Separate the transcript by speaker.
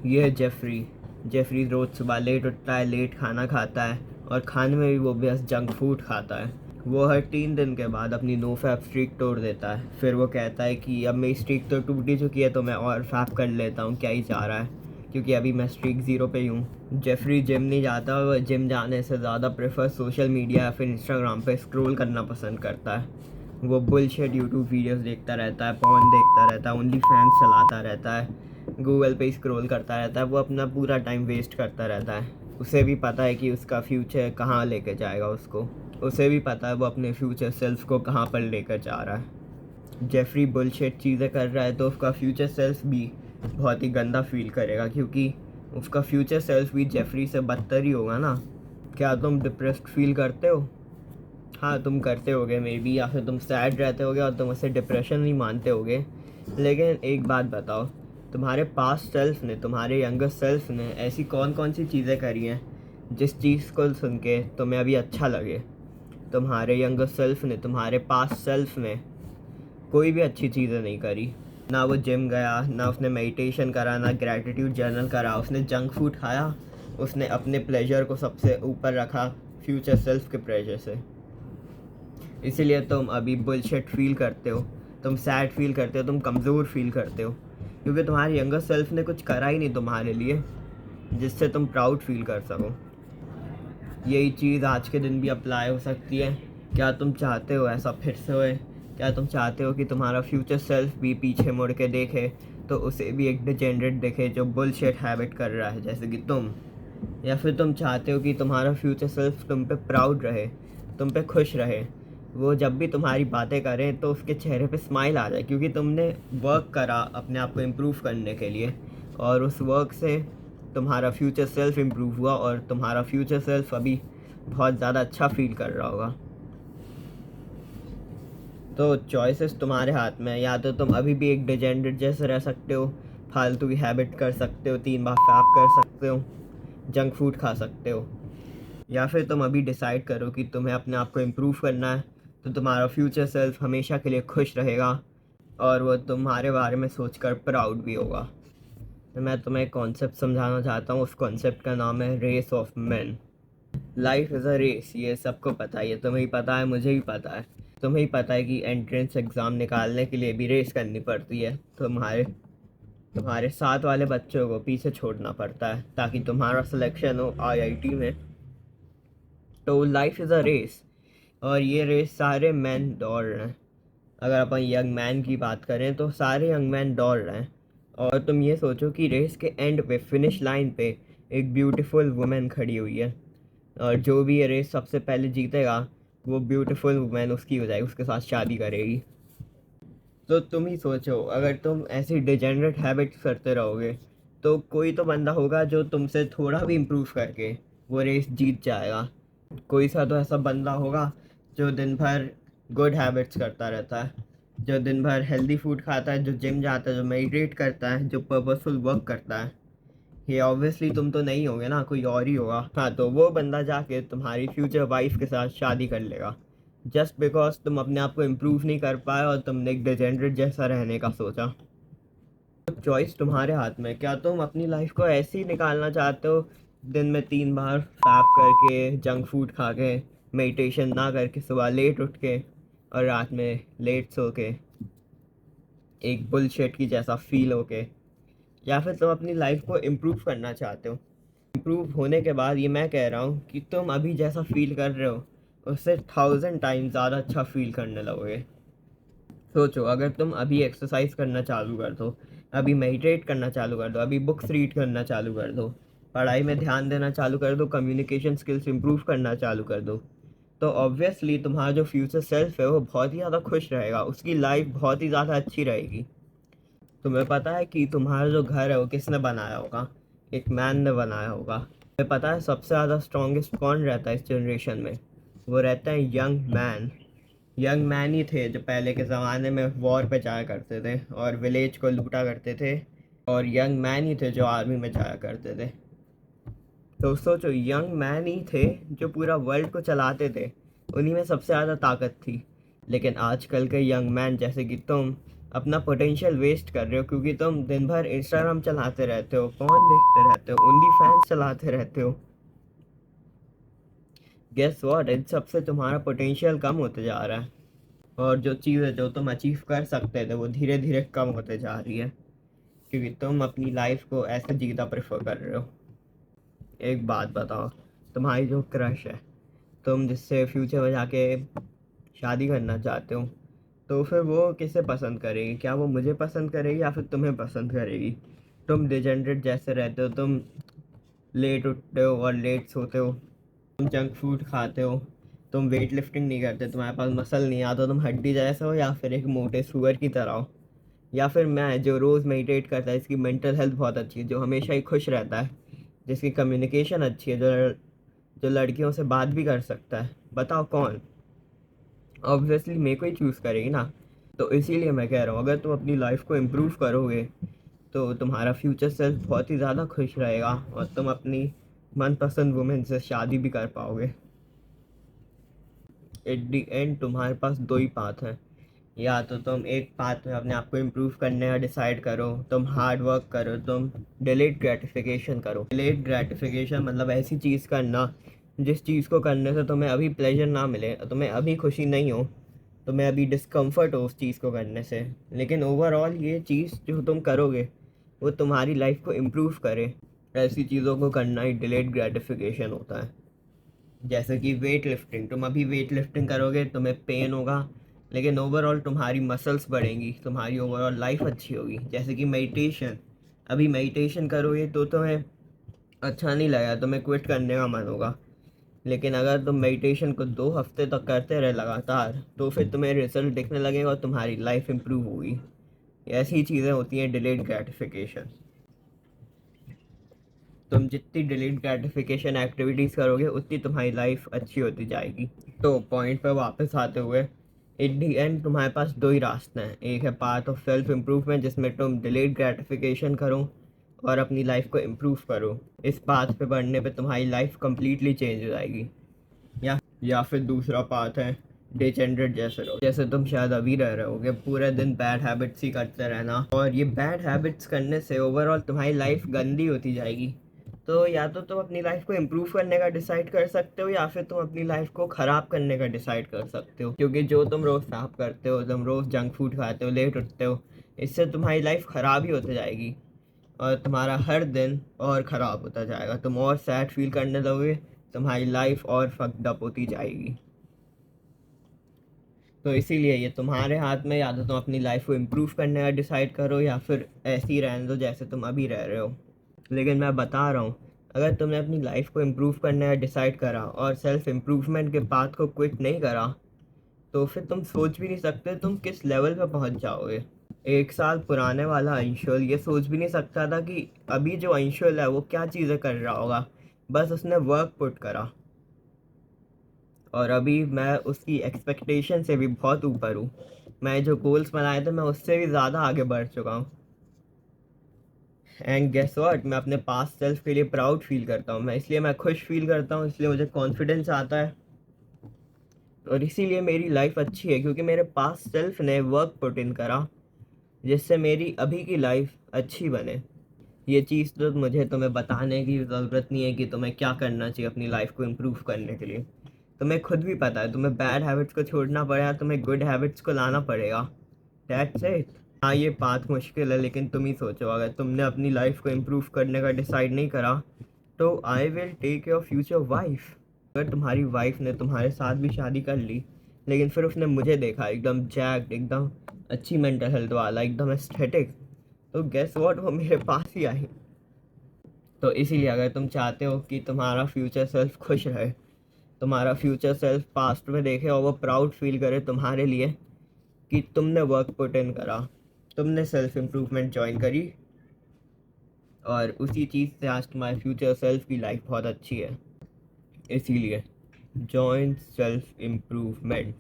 Speaker 1: ये है Jeffrey. Jeffrey रोज़ सुबह लेट उठता है, लेट खाना खाता है और खाने में भी वो बस जंक फूड खाता है। वो हर 3 दिन के बाद अपनी नो फैप स्ट्रीक तोड़ देता है। फिर वो कहता है कि अब मेरी स्ट्रीक तो टूट ही चुकी है, तो मैं और फैप कर लेता हूँ, क्या ही चाह रहा है, क्योंकि अभी मैं स्ट्रीक 0 पे ही हूँ। जेफरी जिम नहीं जाता, वो जिम जाने से ज़्यादा प्रेफर सोशल मीडिया या फिर इंस्टाग्राम पे स्क्रॉल करना पसंद करता है। वो बुलशिट यूट्यूब वीडियोस देखता रहता है, पॉर्न देखता रहता है, ओनली फैंस चलाता रहता है, गूगल पे स्क्रॉल करता रहता है। वो अपना पूरा टाइम वेस्ट करता रहता है। उसे भी पता है कि उसका फ्यूचर कहाँ लेकर जाएगा उसको। उसे भी पता है वो अपने फ्यूचर सेल्फ को कहाँ पर लेकर जा रहा है। जेफरी बुलशिट चीज़ें कर रहा है तो उसका फ्यूचर सेल्फ भी बहुत ही गंदा फील करेगा, क्योंकि उसका फ्यूचर सेल्फ भी जेफरी से बदतर ही होगा ना। क्या तुम डिप्रेस्ड फील करते हो? हाँ, तुम करते होगे मे बी, या फिर तुम सैड रहते होगे और तुम उसे डिप्रेशन नहीं मानते होगे। लेकिन एक बात बताओ, तुम्हारे पास्ट सेल्फ ने, तुम्हारे यंगर सेल्फ ने ऐसी कौन कौन सी चीज़ें करी हैं जिस चीज़ को सुन के तुम्हें अभी अच्छा लगे? तुम्हारे यंगर सेल्फ ने, तुम्हारे पास्ट सेल्फ ने कोई भी अच्छी चीज़ें नहीं करी। ना वो जिम गया, ना उसने मेडिटेशन करा, ना ग्रैटिट्यूड जर्नल करा। उसने जंक फूड खाया, उसने अपने प्लेजर को सबसे ऊपर रखा फ्यूचर सेल्फ के प्रेशर से। इसीलिए तुम अभी बुलशिट फील करते हो, तुम सैड फील करते हो, तुम कमज़ोर फील करते हो, क्योंकि तुम्हारे यंगर सेल्फ ने कुछ करा ही नहीं तुम्हारे लिए जिससे तुम प्राउड फील कर सको। यही चीज़ आज के दिन भी अप्लाई हो सकती है। क्या तुम चाहते हो ऐसा फिर से होए? क्या तुम चाहते हो कि तुम्हारा फ्यूचर सेल्फ भी पीछे मुड़ के देखे तो उसे भी एक डिजेनरेट दिखे जो बुलशिट हैबिट कर रहा है जैसे कि तुम? या फिर तुम चाहते हो कि तुम्हारा फ्यूचर सेल्फ तुम पे प्राउड रहे, तुम पे खुश रहे, वो जब भी तुम्हारी बातें करें तो उसके चेहरे पे स्माइल आ जाए, क्योंकि तुमने वर्क करा अपने आप को इम्प्रूव करने के लिए, और उस वर्क से तुम्हारा फ्यूचर सेल्फ इम्प्रूव हुआ और तुम्हारा फ्यूचर सेल्फ अभी बहुत ज़्यादा अच्छा फील कर रहा होगा। तो चॉइसेस तुम्हारे हाथ में है। या तो तुम अभी भी एक डिजेनरेट जैसे रह सकते हो, फालतू की हैबिट कर सकते हो, 3 बार फैप कर सकते हो, जंक फूड खा सकते हो, या फिर तुम अभी डिसाइड करो कि तुम्हें अपने आप को इम्प्रूव करना है, तो तुम्हारा फ्यूचर सेल्फ हमेशा के लिए खुश रहेगा और वो तुम्हारे बारे में सोचकर प्राउड भी होगा। तो मैं तुम्हें एक कॉन्सेप्ट समझाना चाहता हूँ। उस कॉन्सेप्ट का नाम है race of man. Life is a race, ये सबको पता है, ये तुम्हें ही पता है, मुझे भी पता है। तुम्हें ही पता है कि एंट्रेंस एग्ज़ाम निकालने के लिए भी रेस करनी पड़ती है। तुम्हारे तुम्हारे साथ वाले बच्चों को पीछे छोड़ना पड़ता है ताकि तुम्हारा सिलेक्शन हो आईआईटी में। तो लाइफ इज़ अ रेस, और ये रेस सारे मैन दौड़ रहे हैं। अगर अपन यंग मैन की बात करें तो सारे यंग मैन दौड़ रहे हैं। और तुम ये सोचो कि रेस के एंड पे, फिनिश लाइन पे, एक ब्यूटीफुल वुमेन खड़ी हुई है, और जो भी ये रेस सबसे पहले जीतेगा वो ब्यूटीफुल वुमेन उसकी हो जाएगी, उसके साथ शादी करेगी। तो तुम ही सोचो, अगर तुम ऐसी डिजेनरेट हैबिट्स करते रहोगे तो कोई तो बंदा होगा जो तुमसे थोड़ा भी इम्प्रूव करके वो रेस जीत जाएगा। कोई सा तो ऐसा बंदा होगा जो दिन भर गुड हैबिट्स करता रहता है, जो दिन भर हेल्दी फूड खाता है, जो जिम जाता है, जो मेडिटेट करता है, जो पर्पसफुल वर्क करता है। ये ऑब्वियसली तुम तो नहीं होगे ना, कोई और ही होगा। हाँ, तो वो बंदा जाके तुम्हारी फ्यूचर वाइफ के साथ शादी कर लेगा, जस्ट बिकॉज तुम अपने आप को इम्प्रूव नहीं कर पाए और तुमने एक डिजेनरेट जैसा रहने का सोचा। तो चॉइस तुम्हारे हाथ में। क्या तुम अपनी लाइफ को ऐसे ही निकालना चाहते हो, दिन में 3 बार फैप करके, जंक फूड खा के, मेडिटेशन ना करके, सुबह लेट उठ के और रात में लेट सो के, एक बुलशिट की जैसा फील होके? या फिर तुम अपनी लाइफ को इम्प्रूव करना चाहते हो? इम्प्रूव होने के बाद ये मैं कह रहा हूँ कि तुम अभी जैसा फील कर रहे हो उससे 1000 टाइम्स ज़्यादा अच्छा फील करने लगोगे। सोचो, अगर तुम अभी एक्सरसाइज करना चालू कर दो, अभी मेडिटेट करना चालू कर दो, अभी बुक्स रीड करना चालू कर दो, पढ़ाई में ध्यान देना चालू कर दो, कम्युनिकेशन स्किल्स इंप्रूव करना चालू कर दो, तो ऑब्वियसली तुम्हारा जो फ्यूचर सेल्फ है वो बहुत ही ज़्यादा खुश रहेगा, उसकी लाइफ बहुत ही ज़्यादा अच्छी रहेगी। तुम्हें पता है कि तुम्हारा जो घर है वो किसने बनाया होगा? एक मैन ने बनाया होगा। तुम्हें पता है सबसे ज़्यादा स्ट्रॉन्गेस्ट कौन रहता है इस जनरेशन में? वो रहता है यंग मैन। यंग मैन ही थे जो पहले के ज़माने में वॉर पे जाया करते थे और विलेज को लूटा करते थे, और यंग मैन ही थे जो आर्मी में जाया करते थे। तो सोचो, यंग मैन ही थे जो पूरा वर्ल्ड को चलाते थे, उन्हीं में सबसे ज़्यादा ताकत थी। लेकिन आजकल के यंग मैन जैसे कि तुम अपना पोटेंशियल वेस्ट कर रहे हो, क्योंकि तुम दिन भर इंस्टाग्राम चलाते रहते हो, फोन देखते रहते हो, ओनली फैंस चलाते रहते हो। गेस व्हाट, इन सब से तुम्हारा पोटेंशियल कम होते जा रहा है, और जो चीज़ें जो तुम अचीव कर सकते थे वो धीरे धीरे कम होते जा रही है, क्योंकि तुम अपनी लाइफ को ऐसे जीना प्रेफर कर रहे हो। एक बात बताओ, तुम्हारी जो क्रश है, तुम जिससे फ्यूचर में जाके शादी करना चाहते हो, तो फिर वो किसे पसंद करेगी? क्या वो मुझे पसंद करेगी या फिर तुम्हें पसंद करेगी? तुम डिजेनरेट जैसे रहते हो, तुम लेट उठते हो और लेट सोते हो, तुम जंक फूड खाते हो, तुम वेट लिफ्टिंग नहीं करते, तुम्हारे पास मसल नहीं आता, तुम हड्डी जैसे हो या फिर एक मोटे सुअर की तरह हो, या फिर मैं जो रोज़ मेडिटेट करता है, इसकी मेंटल हेल्थ बहुत अच्छी है, जो हमेशा ही खुश रहता है, जिसकी कम्युनिकेशन अच्छी है, जो लड़कियों से बात भी कर सकता है। बताओ कौन? ऑब्वियसली मेरे को ही चूज़ करेगी ना। तो इसीलिए मैं कह रहा हूँ, अगर तुम अपनी लाइफ को इम्प्रूव करोगे तो तुम्हारा फ्यूचर सेल्फ बहुत ही ज़्यादा खुश रहेगा, और तुम अपनी मनपसंद वुमेन से शादी भी कर पाओगे। एट दी एंड तुम्हारे पास दो ही पाथ हैं, या तो तुम एक पाथ में अपने आप को इम्प्रूव करने का डिसाइड करो, तुम हार्ड वर्क करो, तुम डिलेड ग्रेटिफिकेशन करो। डिलेड ग्रेटिफिकेशन मतलब ऐसी चीज़ करना जिस चीज़ को करने से तुम्हें अभी प्लेजर ना मिले, तुम्हें अभी खुशी नहीं हो, तुम्हें अभी डिस्कम्फर्ट हो उस चीज़ को करने से, लेकिन ओवरऑल ये चीज़ जो तुम करोगे वो तुम्हारी लाइफ को इम्प्रूव करे। ऐसी चीज़ों को करना ही डिलेड ग्रेटिफिकेशन होता है। जैसे कि वेट लिफ्टिंग, तुम अभी वेट लिफ्टिंग करोगे, तुम्हें पेन होगा, लेकिन ओवरऑल तुम्हारी मसल्स बढ़ेंगी, तुम्हारी ओवरऑल लाइफ अच्छी होगी। जैसे कि मेडिटेशन, अभी मेडिटेशन करोगे तो तुम्हें अच्छा नहीं लगेगा, तुम्हें क्विट करने का मन होगा, लेकिन अगर तुम मेडिटेशन को 2 हफ्ते तक करते रहे लगातार, तो फिर तुम्हें रिजल्ट दिखने लगेगा और तुम्हारी लाइफ इम्प्रूव होगी। ऐसी चीज़ें होती हैं डिलेड ग्रेटिफिकेशन। तुम जितनी डिलीट ग्रेटिफिकेशन एक्टिविटीज़ करोगे उतनी तुम्हारी लाइफ अच्छी होती जाएगी। तो पॉइंट पर वापस आते हुए, एट दी एंड तुम्हारे पास दो ही रास्ते हैं। एक है पाथ ऑफ सेल्फ इम्प्रूवमेंट, जिसमें तुम डिलीट ग्रेटिफिकेशन करो और अपनी लाइफ को इम्प्रूव करो। इस पाथ पे बढ़ने पे तुम्हारी लाइफ कम्प्लीटली चेंज हो जाएगी। या फिर दूसरा पाथ है डिजेनरेट जैसे रहो, जैसे तुम शायद अभी रह रहे होगे, पूरे दिन बैड हैबिट्स ही करते रहना, और ये बैड हैबिट्स करने से ओवरऑल तुम्हारी लाइफ गंदी होती जाएगी। तो या तो तुम अपनी लाइफ को इम्प्रूव करने का डिसाइड कर सकते हो, या फिर तुम अपनी लाइफ को ख़राब करने का डिसाइड कर सकते हो, क्योंकि जो तुम रोज़ साफ करते हो, तुम रोज़ जंक फूड खाते हो, लेट उठते हो, इससे तुम्हारी लाइफ ख़राब ही होती जाएगी, और तुम्हारा हर दिन और ख़राब होता जाएगा, तुम और सैड फील करने लगोगे, तुम्हारी लाइफ और फक्ड अप होती जाएगी। तो इसीलिए ये तुम्हारे हाथ में, या तो तुम अपनी लाइफ को इम्प्रूव करने का डिसाइड करो, या फिर ऐसे ही रहने दो जैसे तुम अभी रह रहे हो। लेकिन मैं बता रहा हूँ, अगर तुमने अपनी लाइफ को इम्प्रूव करने का डिसाइड करा और सेल्फ इम्प्रूवमेंट के पाथ को क्विट नहीं करा, तो फिर तुम सोच भी नहीं सकते तुम किस लेवल पे पहुँच जाओगे। 1 साल पुराने वाला अंशुल ये सोच भी नहीं सकता था कि अभी जो अंशुल है वो क्या चीज़ें कर रहा होगा, बस उसने वर्क पुट करा, और अभी मैं उसकी एक्सपेक्टेशन से भी बहुत ऊपर हूँ। मैं जो गोल्स बनाए थे मैं उससे भी ज़्यादा आगे बढ़ चुका हूँ। एंड गेस व्हाट, मैं अपने पास्ट सेल्फ के लिए प्राउड फील करता हूँ। मैं खुश फील करता हूँ, इसलिए मुझे कॉन्फिडेंस आता है, और इसीलिए मेरी लाइफ अच्छी है, क्योंकि मेरे पास्ट सेल्फ ने वर्क पुट इन करा, जिससे मेरी अभी की लाइफ अच्छी बने। ये चीज़ तो मुझे तुम्हें बताने की ज़रूरत नहीं है कि तुम्हें क्या करना चाहिए अपनी लाइफ को इम्प्रूव करने के लिए। तुम्हें खुद भी पता है, तुम्हें बैड हैबिट्स को छोड़ना पड़ेगा, तुम्हें गुड हैबिट्स को लाना पड़ेगा। That's it. हाँ, ये पाथ मुश्किल है, लेकिन तुम ही सोचो, अगर तुमने अपनी लाइफ को इम्प्रूव करने का डिसाइड नहीं करा, तो I will take your future wife. अगर तुम्हारी वाइफ ने तुम्हारे साथ भी शादी कर ली, लेकिन फिर उसने मुझे देखा एकदम जैक्ड, एकदम अच्छी मेंटल हेल्थ वाला, एकदम एस्थेटिक, तो गेस व्हाट, वो मेरे पास ही आई। तो इसीलिए अगर तुम चाहते हो कि तुम्हारा फ्यूचर सेल्फ खुश रहे, तुम्हारा फ्यूचर सेल्फ पास्ट में देखे और वो प्राउड फील करे तुम्हारे लिए कि तुमने वर्क पुट इन करा, तुमने सेल्फ इम्प्रूवमेंट ज्वाइन करी, और उसी चीज़ से आज तुम्हारे फ्यूचर सेल्फ की लाइफ बहुत अच्छी है। इसीलिए जॉइन सेल्फ इम्प्रूवमेंट।